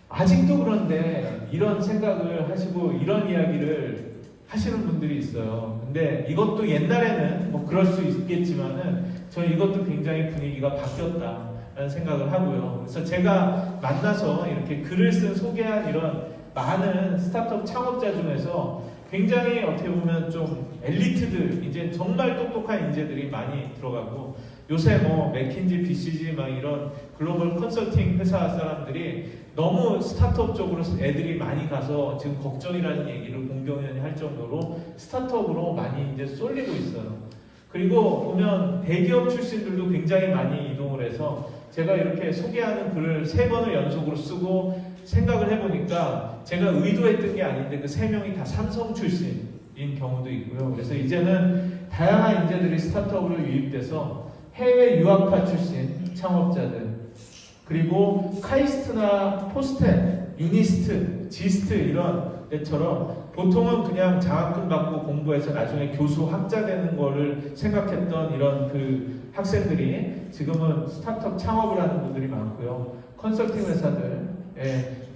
아직도 그런데 이런 생각을 하시고 이런 이야기를 하시는 분들이 있어요. 근데 이것도 옛날에는 뭐 그럴 수 있겠지만은 저는 이것도 굉장히 분위기가 바뀌었다라는 생각을 하고요. 그래서 제가 만나서 이렇게 글을 쓴 소개한 이런 많은 스타트업 창업자 중에서 굉장히 어떻게 보면 좀 엘리트들, 이제 정말 똑똑한 인재들이 많이 들어가고, 요새 뭐 맥킨지, BCG 막 이런 글로벌 컨설팅 회사 사람들이 너무 스타트업 쪽으로 애들이 많이 가서 지금 걱정이라는 얘기를 공경연이 할 정도로 스타트업으로 많이 이제 쏠리고 있어요. 그리고 보면 대기업 출신들도 굉장히 많이 이동을 해서 제가 이렇게 소개하는 글을 3번을 연속으로 쓰고 생각을 해보니까 제가 의도했던 게 아닌데 그 세 명이 다 삼성 출신인 경우도 있고요. 그래서 이제는 다양한 인재들이 스타트업으로 유입돼서 해외 유학파 출신 창업자들, 그리고 카이스트나 포스텐, 유니스트, 지스트 이런 데처럼 보통은 그냥 장학금 받고 공부해서 나중에 교수 학자 되는 거를 생각했던 이런 그 학생들이 지금은 스타트업 창업을 하는 분들이 많고요. 컨설팅 회사들,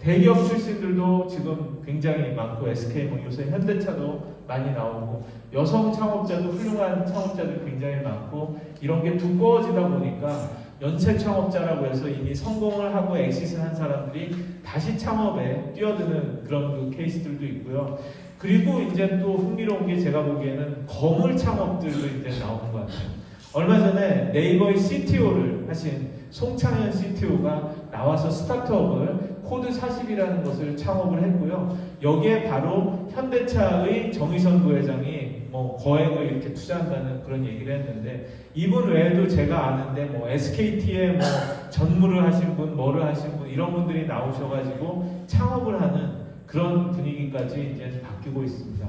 대기업 출신들도 지금 굉장히 많고, SK, 뭐 요새 현대차도 많이 나오고, 여성 창업자도 훌륭한 창업자들이 굉장히 많고, 이런 게 두꺼워지다 보니까 연쇄 창업자라고 해서 이미 성공을 하고 엑시트를 한 사람들이 다시 창업에 뛰어드는 그런 그 케이스들도 있고요. 그리고 이제 또 흥미로운 게 제가 보기에는 거물 창업들도 이제 나오는 것 같아요. 얼마 전에 네이버의 CTO를 하신 송창현 CTO가 나와서 스타트업을 코드40이라는 것을 창업을 했고요. 여기에 바로 현대차의 정의선 부회장이 뭐 거액을 이렇게 투자한다는 그런 얘기를 했는데, 이분 외에도 제가 아는데 뭐 SKT에 뭐 전무를 하신 분, 뭐를 하신 분, 이런 분들이 나오셔가지고 창업을 하는 그런 분위기까지 이제 바뀌고 있습니다.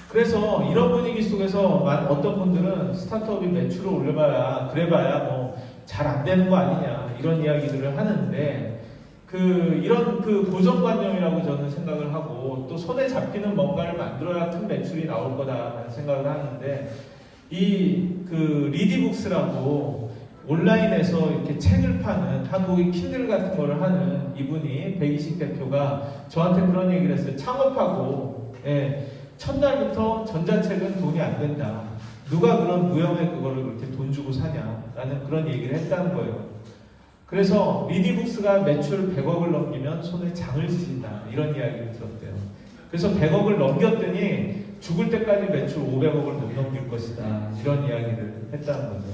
그래서 이런 분위기 속에서 어떤 분들은 스타트업이 매출을 올려봐야 그래봐야 뭐 잘 안 되는 거 아니냐 이런 이야기들을 하는데, 이런 고정관념이라고 저는 생각을 하고, 또 손에 잡히는 뭔가를 만들어야 큰 매출이 나올 거다라는 생각을 하는데, 리디북스라고 온라인에서 이렇게 책을 파는 한국의 킨들 같은 거를 하는 이분이, 백이식 대표가 저한테 그런 얘기를 했어요. 창업하고 첫날부터 전자책은 돈이 안 된다. 누가 그런 무형의 그거를 그렇게 돈 주고 사냐라는 그런 얘기를 했다는 거예요. 그래서 리디북스가 매출 100억을 넘기면 손에 장을 지진다 이런 이야기를 들었대요. 그래서 100억을 넘겼더니 죽을 때까지 매출 500억을 못 넘길 것이다 이런 이야기를 했다는 거죠.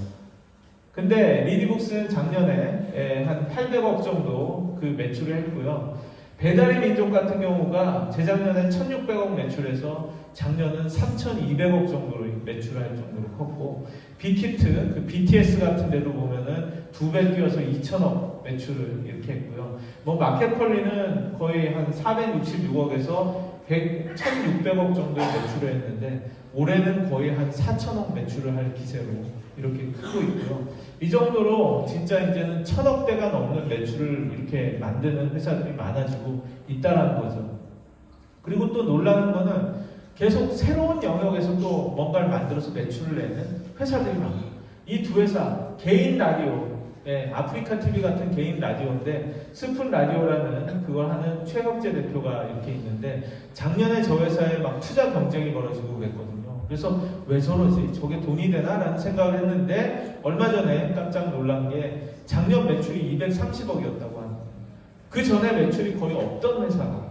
근데 리디북스는 작년에 한 800억 정도 그 매출을 했고요. 배달의 민족 같은 경우가 재작년에 1600억 매출해서 작년은 3200억 정도로 매출을 할 정도로 컸고, 빅히트, 그 BTS 같은 데도 보면은 2배 뛰어서 2000억 매출을 이렇게 했고요. 뭐 마켓컬리는 거의 한 466억에서 1600억 정도의 매출을 했는데, 올해는 거의 한 4000억 매출을 할 기세로 이렇게 크고 있고요. 이 정도로 진짜 이제는 1000억대가 넘는 매출을 이렇게 만드는 회사들이 많아지고 있다는 거죠. 그리고 또 놀라는 거는 계속 새로운 영역에서 또 뭔가를 만들어서 매출을 내는 회사들이 많아요. 이 두 회사, 개인 라디오, 아프리카 TV 같은 개인 라디오인데, 스푼 라디오라는 그걸 하는 최혁재 대표가 이렇게 있는데, 작년에 저 회사에 막 투자 경쟁이 벌어지고 그랬거든요. 그래서 왜 저러지? 저게 돈이 되나? 라는 생각을 했는데, 얼마 전에 깜짝 놀란 게 작년 매출이 230억이었다고 하는 거예요. 그 전에 매출이 거의 없던 회사가.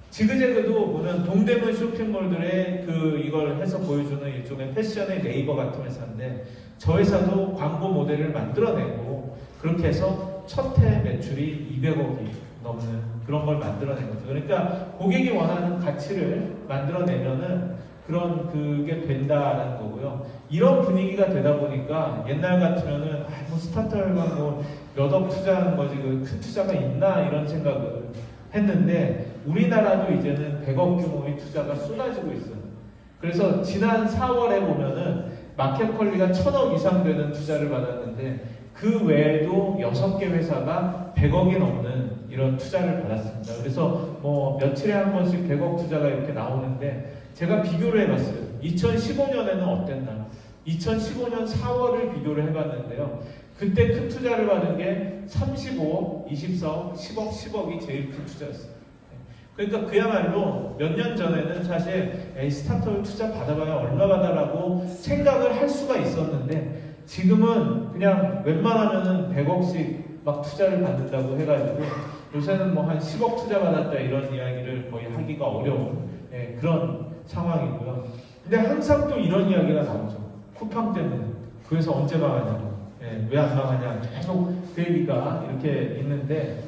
지그재그도 보면 동대문 쇼핑몰들의 이걸 해서 보여주는 일종의 패션의 네이버 같은 회사인데, 저 회사도 광고 모델을 만들어내고 그렇게 해서 첫 해 매출이 200억이 넘는 그런 걸 만들어낸 거죠. 그러니까 고객이 원하는 가치를 만들어내면은 그런 그게 된다라는 거고요. 이런 분위기가 되다 보니까 옛날 같으면은 뭐 스타트업과 뭐 몇 억 투자하는 거지 그 큰 투자가 있나 이런 생각을 했는데, 우리나라도 이제는 100억 규모의 투자가 쏟아지고 있어요. 그래서 지난 4월에 보면은 마켓컬리가 1000억 이상 되는 투자를 받았는데, 그 외에도 6개 회사가 100억이 넘는 이런 투자를 받았습니다. 그래서 뭐 며칠에 한 번씩 100억 투자가 이렇게 나오는데, 제가 비교를 해봤어요. 2015년에는 어땠나? 2015년 4월을 비교를 해봤는데요. 그때 큰 투자를 받은 게 35억, 24억, 10억, 10억이 제일 큰 투자였어요. 그러니까 그야말로 몇 년 전에는 사실 스타트업 투자 받아봐야 얼마 받아라고 생각을 할 수가 있었는데, 지금은 그냥 웬만하면은 100억씩 막 투자를 받는다고 해가지고 요새는 뭐 한 10억 투자 받았다 이런 이야기를 거의 하기가 어려운 그런 상황이고요. 근데 항상 또 이런 이야기가 나오죠. 쿠팡 때문에 그 회사 언제 망하냐고, 왜 안 망하냐, 계속 그 얘기가 이렇게 있는데,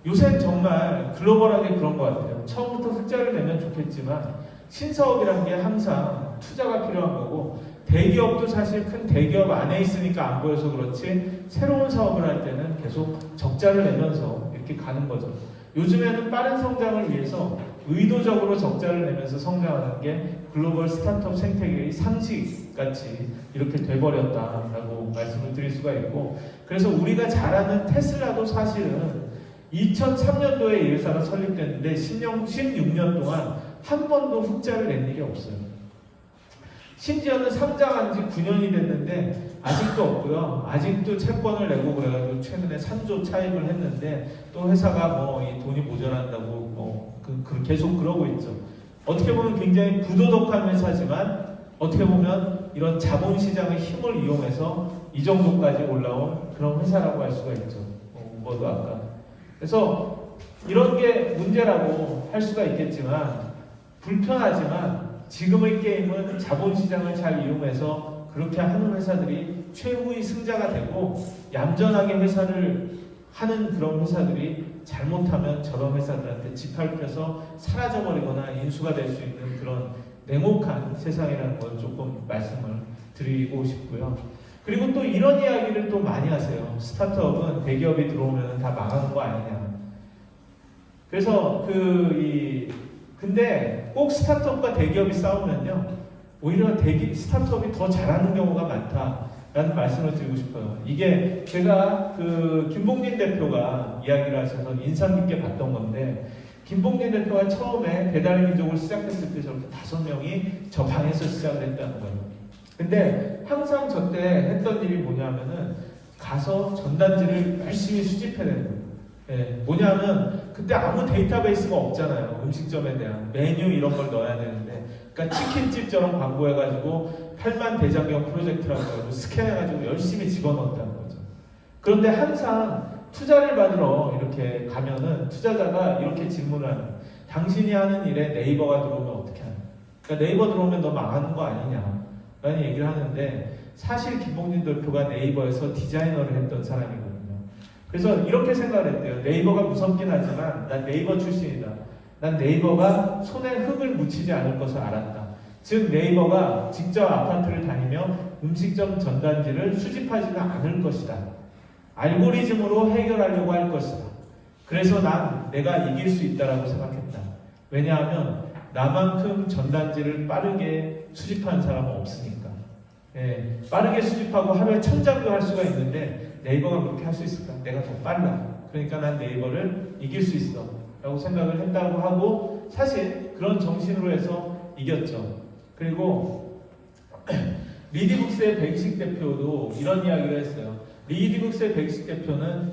요새 정말 글로벌하게 그런 것 같아요. 처음부터 흑자를 내면 좋겠지만 신사업이란 게 항상 투자가 필요한 거고, 대기업도 사실 큰 대기업 안에 있으니까 안 보여서 그렇지 새로운 사업을 할 때는 계속 적자를 내면서 이렇게 이렇게 가는 거죠. 요즘에는 빠른 성장을 위해서 의도적으로 적자를 내면서 성장하는 게 글로벌 스타트업 생태계의 상식같이 이렇게 돼버렸다라고 말씀을 드릴 수가 있고, 그래서 우리가 잘 아는 테슬라도 사실은 2003년도에 이 회사가 설립됐는데 16년 동안 한 번도 흑자를 낸 일이 없어요. 심지어는 상장한 지 9년이 됐는데 아직도 없고요. 아직도 채권을 내고 그래가지고 최근에 3조 차입을 했는데 또 회사가 뭐 이 돈이 모자란다고 뭐 계속 그러고 있죠. 어떻게 보면 굉장히 부도덕한 회사지만 어떻게 보면 이런 자본시장의 힘을 이용해서 이 정도까지 올라온 그런 회사라고 할 수가 있죠. 우버도 아까. 그래서 이런 게 문제라고 할 수가 있겠지만 불편하지만 지금의 게임은 자본시장을 잘 이용해서 그렇게 하는 회사들이 최후의 승자가 되고, 얌전하게 회사를 하는 그런 회사들이 잘못하면 저런 회사들한테 짓밟혀서 사라져버리거나 인수가 될 수 있는 그런 냉혹한 세상이라는 걸 조금 말씀을 드리고 싶고요. 그리고 또 이런 이야기를 또 많이 하세요. 스타트업은 대기업이 들어오면 다 망하는 거 아니냐. 그래서 근데 꼭 스타트업과 대기업이 싸우면요, 오히려 스타트업이 더 잘하는 경우가 많다라는 말씀을 드리고 싶어요. 이게 제가 김봉진 대표가 이야기를 하셔서 인상 깊게 봤던 건데, 김봉진 대표가 처음에 배달의 민족을 시작했을 때 저렇게 5명이 저 방에서 시작을 했다는 거예요. 근데 항상 저때 했던 일이 뭐냐면은 가서 전단지를 열심히 수집해내는 거예요. 예, 뭐냐면 그때 아무 데이터베이스가 없잖아요. 음식점에 대한 메뉴 이런 걸 넣어야 되는데, 그러니까 치킨집처럼 광고해가지고 8만 대장경 프로젝트라고 해가지고 스캔해가지고 열심히 집어넣었다는 거죠. 그런데 항상 투자를 받으러 이렇게 가면은 투자자가 이렇게 질문을 하는 거예요. 당신이 하는 일에 네이버가 들어오면 어떻게 하냐. 그러니까 네이버 들어오면 너 망하는 거 아니냐 라는 얘기를 하는데, 사실 김봉진 대표가 네이버에서 디자이너를 했던 사람이거든요. 그래서 이렇게 생각을 했대요. 네이버가 무섭긴 하지만 난 네이버 출신이다. 난 네이버가 손에 흙을 묻히지 않을 것을 알았다. 즉 네이버가 직접 아파트를 다니며 음식점 전단지를 수집하지는 않을 것이다. 알고리즘으로 해결하려고 할 것이다. 그래서 난 내가 이길 수 있다라고 생각했다. 왜냐하면 나만큼 전단지를 빠르게 수집하는 사람은 없으니까. 예, 빠르게 수집하고 하루에 1000장도 할 수가 있는데 네이버가 그렇게 할 수 있을까? 내가 더 빨라. 그러니까 난 네이버를 이길 수 있어 라고 생각을 했다고 하고, 사실 그런 정신으로 해서 이겼죠. 그리고 리디북스의 백이식 대표도 이런 이야기를 했어요. 리디북스의 백이식 대표는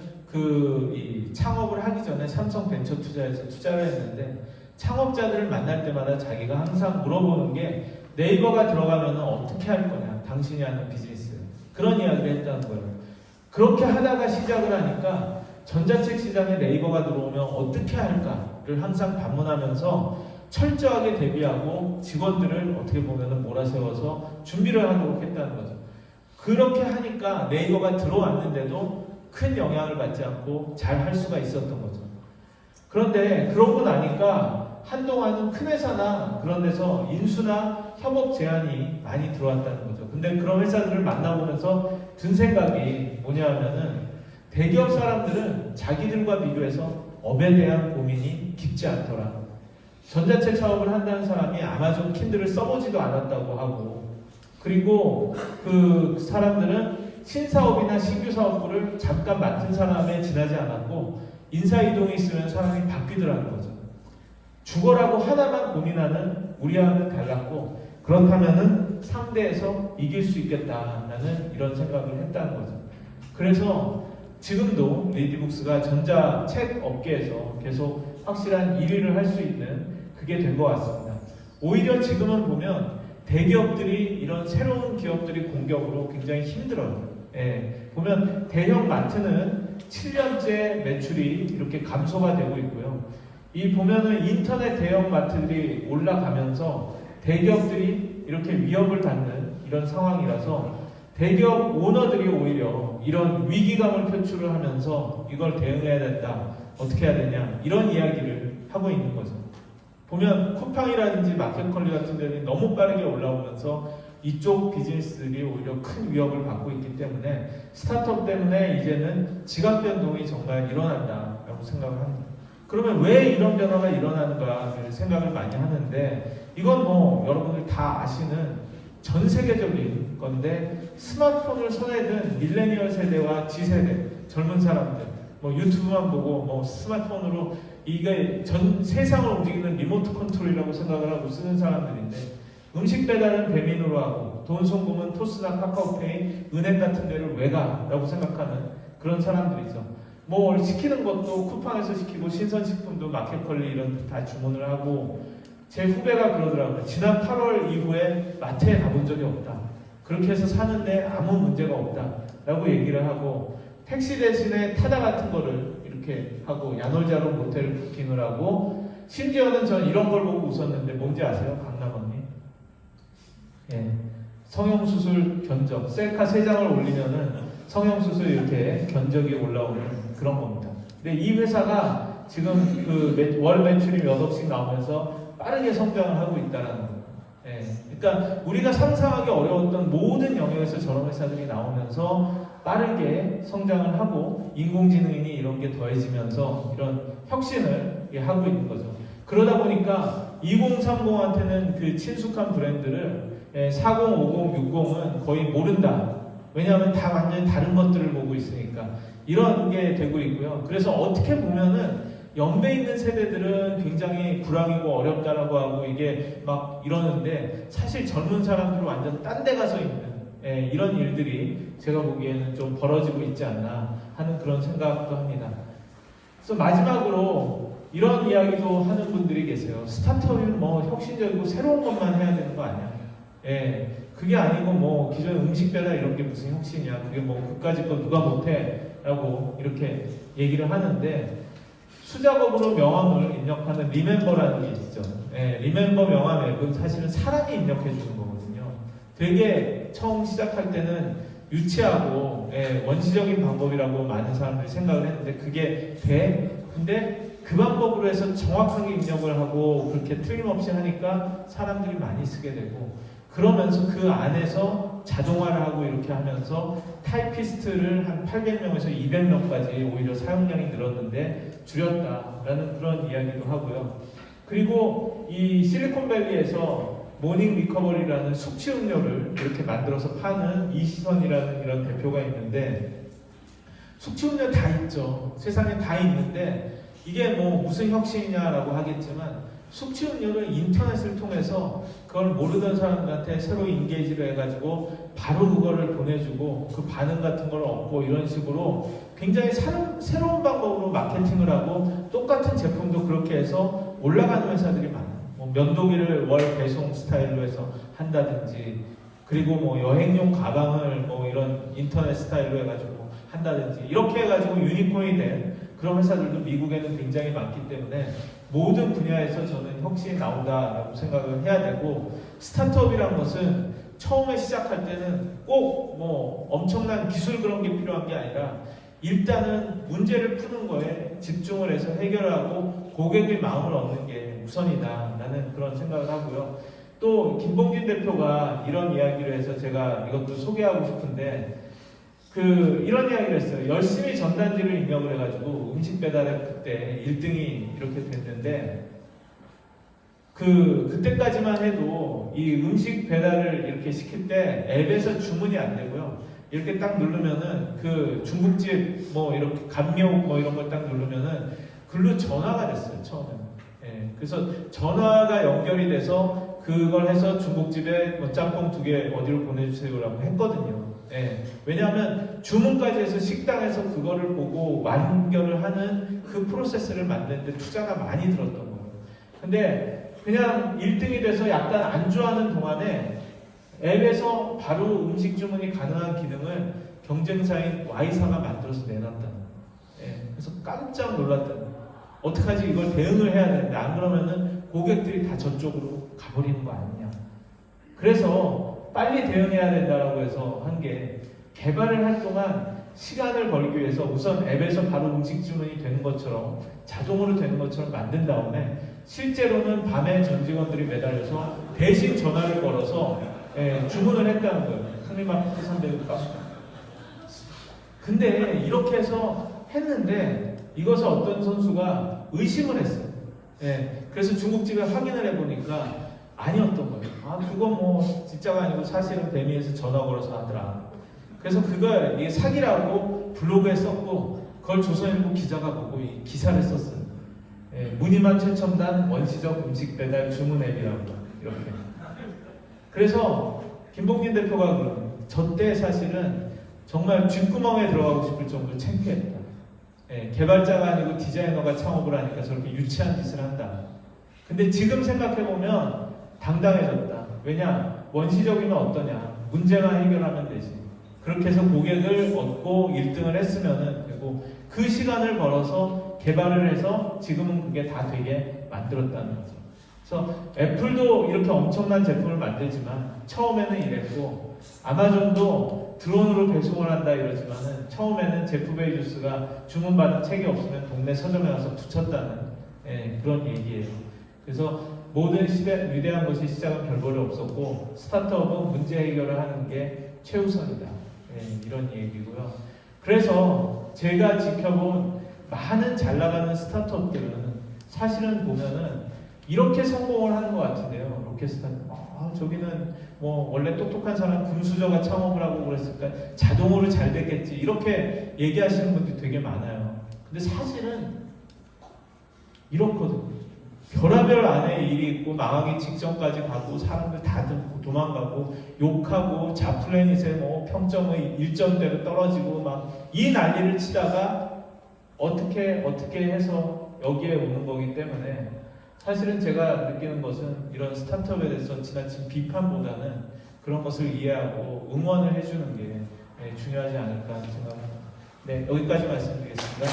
이 창업을 하기 전에 삼성 벤처 투자에서 투자를 했는데, 창업자들을 만날 때마다 자기가 항상 물어보는 게 네이버가 들어가면 어떻게 할 거냐, 당신이 하는 비즈니스. 그런 이야기를 했다는 거예요. 그렇게 하다가 시작을 하니까 전자책 시장에 네이버가 들어오면 어떻게 할까를 항상 반문하면서 철저하게 대비하고 직원들을 어떻게 보면 몰아세워서 준비를 하도록 했다는 거죠. 그렇게 하니까 네이버가 들어왔는데도 큰 영향을 받지 않고 잘 할 수가 있었던 거죠. 그런데 그러고 나니까 한동안은 큰 회사나 그런 데서 인수나 협업 제안이 많이 들어왔다는 거죠. 근데 그런 회사들을 만나보면서 든 생각이 뭐냐 하면은, 대기업 사람들은 자기들과 비교해서 업에 대한 고민이 깊지 않더라. 전자책 사업을 한다는 사람이 아마존 킨들을 써보지도 않았다고 하고, 그리고 그 사람들은 신사업이나 신규 사업부를 잠깐 맡은 사람에 지나지 않았고 인사이동이 있으면 사람이 바뀌더라는 거죠. 죽어라고 하나만 고민하는 우리와는 달랐고, 그렇다면은 상대에서 이길 수 있겠다라는 이런 생각을 했다는 거죠. 그래서 지금도 리디북스가 전자책 업계에서 계속 확실한 1위를 할 수 있는 그게 된 것 같습니다. 오히려 지금은 보면 대기업들이 이런 새로운 기업들이 공격으로 굉장히 힘들어요. 예, 보면 대형 마트는 7년째 매출이 이렇게 감소가 되고 있고요. 이 보면은 인터넷 대형 마트들이 올라가면서 대기업들이 이렇게 위협을 받는 이런 상황이라서 대기업 오너들이 오히려 이런 위기감을 표출을 하면서 이걸 대응해야 된다, 어떻게 해야 되냐, 이런 이야기를 하고 있는 거죠. 보면 쿠팡이라든지 마켓컬리 같은 데는 너무 빠르게 올라오면서 이쪽 비즈니스들이 오히려 큰 위협을 받고 있기 때문에 스타트업 때문에 이제는 지각 변동이 정말 일어난다라고 생각을 합니다. 그러면 왜 이런 변화가 일어나는가 생각을 많이 하는데 이건 뭐 여러분들 다 아시는 전 세계적인 건데 스마트폰을 손에 든 밀레니얼 세대와 G세대 젊은 사람들 뭐 유튜브만 보고 뭐 스마트폰으로 이게 전 세상을 움직이는 리모트 컨트롤이라고 생각을 하고 쓰는 사람들인데 음식 배달은 배민으로 하고 돈 송금은 토스나 카카오페이 은행 같은 데를 왜 가라고 생각하는 그런 사람들이죠. 뭐 시키는 것도 쿠팡에서 시키고 신선식품도 마켓컬리 이런 데 다 주문을 하고 제 후배가 그러더라고요. 지난 8월 이후에 마트에 가본 적이 없다. 그렇게 해서 사는데 아무 문제가 없다 라고 얘기를 하고 택시 대신에 타다 같은 거를 이렇게 하고 야놀자로 모텔 부킹을 하고 심지어는 전 이런 걸 보고 웃었는데 뭔지 아세요? 강남 언니? 예. 성형수술 견적 셀카 3장을 올리면은 성형수술 이렇게 견적이 올라오는 그런 겁니다. 근데 이 회사가 지금 그 월 매출이 몇 억씩 나오면서 빠르게 성장을 하고 있다는 거예요. 예. 그러니까 우리가 상상하기 어려웠던 모든 영역에서 저런 회사들이 나오면서 빠르게 성장을 하고 인공지능이니 이런 게 더해지면서 이런 혁신을 하고 있는 거죠. 그러다 보니까 2030한테는 그 친숙한 브랜드를 40, 50, 60은 거의 모른다. 왜냐하면 다 완전히 다른 것들을 보고 있으니까 이런 게 되고 있고요. 그래서 어떻게 보면은 연배 있는 세대들은 굉장히 불황이고 어렵다라고 하고 이게 막 이러는데 사실 젊은 사람들은 완전 딴 데 가서 있는 이런 일들이 제가 보기에는 좀 벌어지고 있지 않나 하는 그런 생각도 합니다. 그래서 마지막으로 이런 이야기도 하는 분들이 계세요. 스타트업은 뭐 혁신적이고 새로운 것만 해야 되는 거 아니야? 예, 그게 아니고 뭐 기존 음식 배달 이런 게 무슨 혁신이야? 그게 뭐 그까짓 거 누가 못해? 라고 이렇게 얘기를 하는데 수작업으로 명함을 입력하는 리멤버라는 게 있죠. 예, 리멤버 명함 앱은 사실은 사람이 입력해 주는 거거든요. 되게 처음 시작할 때는 유치하고 원시적인 방법이라고 많은 사람들이 생각을 했는데 그게 돼? 근데 그 방법으로 해서 정확하게 입력을 하고 그렇게 틀림없이 하니까 사람들이 많이 쓰게 되고 그러면서 그 안에서 자동화를 하고 이렇게 하면서 타이피스트를 한 800명에서 200명까지 오히려 사용량이 늘었는데 줄였다라는 그런 이야기도 하고요. 그리고 이 실리콘밸리에서 모닝 리커버리라는 숙취 음료를 이렇게 만들어서 파는 이시선이라는 이런 대표가 있는데 숙취 음료 다 있죠. 세상에 다 있는데 이게 뭐 무슨 혁신이냐라고 하겠지만 숙취 음료는 인터넷을 통해서 그걸 모르던 사람들한테 새로 인게이지를 해가지고 바로 그거를 보내주고 그 반응 같은 걸 얻고 이런 식으로 굉장히 새로운 방법으로 마케팅을 하고 똑같은 제품도 그렇게 해서 올라가는 회사들이 많아요. 뭐 면도기를 월 배송 스타일로 해서 한다든지 그리고 뭐 여행용 가방을 뭐 이런 인터넷 스타일로 해가지고 한다든지 이렇게 해가지고 유니콘이 된 그런 회사들도 미국에는 굉장히 많기 때문에 모든 분야에서 저는 혁신이 나온다라고 생각을 해야 되고 스타트업이란 것은 처음에 시작할 때는 꼭 뭐 엄청난 기술 그런 게 필요한 게 아니라 일단은 문제를 푸는 거에 집중을 해서 해결하고 고객의 마음을 얻는 게 우선이다라는 그런 생각을 하고요. 또 김봉진 대표가 이런 이야기를 해서 제가 이것도 소개하고 싶은데 이런 이야기를 했어요. 열심히 전단지를 입력을 해가지고 음식 배달에 그때 1등이 이렇게 됐는데 그때까지만 해도 이 음식 배달을 이렇게 시킬 때 앱에서 주문이 안 되고요. 이렇게 딱 누르면은 그 중국집 뭐 이렇게 감미옥 뭐 이런 걸 딱 누르면은 글로 전화가 됐어요. 처음에는. 예, 그래서 전화가 연결이 돼서 그걸 해서 중국집에 뭐 짬뽕 2개 어디로 보내주세요라고 했거든요. 예, 왜냐하면 주문까지 해서 식당에서 그거를 보고 완결을 하는 그 프로세스를 만드는데 투자가 많이 들었던 거예요. 근데 그냥 1등이 돼서 약간 안주하는 동안에 앱에서 바로 음식 주문이 가능한 기능을 경쟁사인 Y사가 만들어서 내놨다는 거예요. 예, 그래서 깜짝 놀랐다는 거예요. 어떡하지 이걸 대응을 해야 되는데 안 그러면은 고객들이 다 저쪽으로 가버리는 거 아니냐. 그래서 빨리 대응해야 된다라고 해서 한 게 개발을 할 동안 시간을 벌기 위해서 우선 앱에서 바로 음식 주문이 되는 것처럼 자동으로 되는 것처럼 만든 다음에 실제로는 밤에 전 직원들이 매달려서 대신 전화를 걸어서 예, 주문을 했다는 거예요. 흥미만 해산되니까. 근데 이렇게 해서 했는데 이것을 어떤 선수가 의심을 했어요. 예, 그래서 중국집에 확인을 해보니까 아니었던 거예요. 아, 그거 뭐 진짜가 아니고 사실은 배미에서 전화 걸어서 하더라. 그래서 그걸 이게 사기라고 블로그에 썼고 그걸 조선일보 기자가 보고 이 기사를 썼어요. 예, 무늬만 최첨단 원시적 음식 배달 주문 앱이라고 이렇게. 그래서 김봉진 대표가 그러는 저때 사실은 정말 쥐구멍에 들어가고 싶을 정도로 창피했다. 예, 개발자가 아니고 디자이너가 창업을 하니까 저렇게 유치한 짓을 한다. 근데 지금 생각해보면 당당해졌다. 왜냐? 원시적이면 어떠냐? 문제만 해결하면 되지. 그렇게 해서 고객을 얻고 1등을 했으면은 되고 그 시간을 벌어서 개발을 해서 지금은 그게 다 되게 만들었다는 거죠. 그래서 애플도 이렇게 엄청난 제품을 만들지만 처음에는 이랬고 아마존도 드론으로 배송을 한다 이러지만은 처음에는 제프 베이조스가 주문받은 책이 없으면 동네 서점에 가서 붙였다는 그런 얘기예요. 그래서 모든 위대한 것이 시작은 별볼이 없었고 스타트업은 문제 해결을 하는 게 최우선이다. 이런 얘기고요. 그래서 제가 지켜본 많은 잘 나가는 스타트업들은 사실은 보면은 이렇게 성공을 하는 것 같은데요. 로켓 스타트업. 저기는 뭐 원래 똑똑한 사람 금수저가 창업을 하고 그랬을까 자동으로 잘 됐겠지 이렇게 얘기하시는 분들이 되게 많아요. 근데 사실은 이렇거든요. 별의별 안에 일이 있고 망하기 직전까지 가고 사람들 다 도망가고 욕하고 자플래닛에 뭐 평점의 1점대로 떨어지고 막 이 난리를 치다가 어떻게 해서 여기에 오는 거기 때문에 사실은 제가 느끼는 것은 이런 스타트업에 대해서 지나친 비판보다는 그런 것을 이해하고 응원을 해주는 게 중요하지 않을까 하는 생각합니다. 네, 여기까지 말씀드리겠습니다.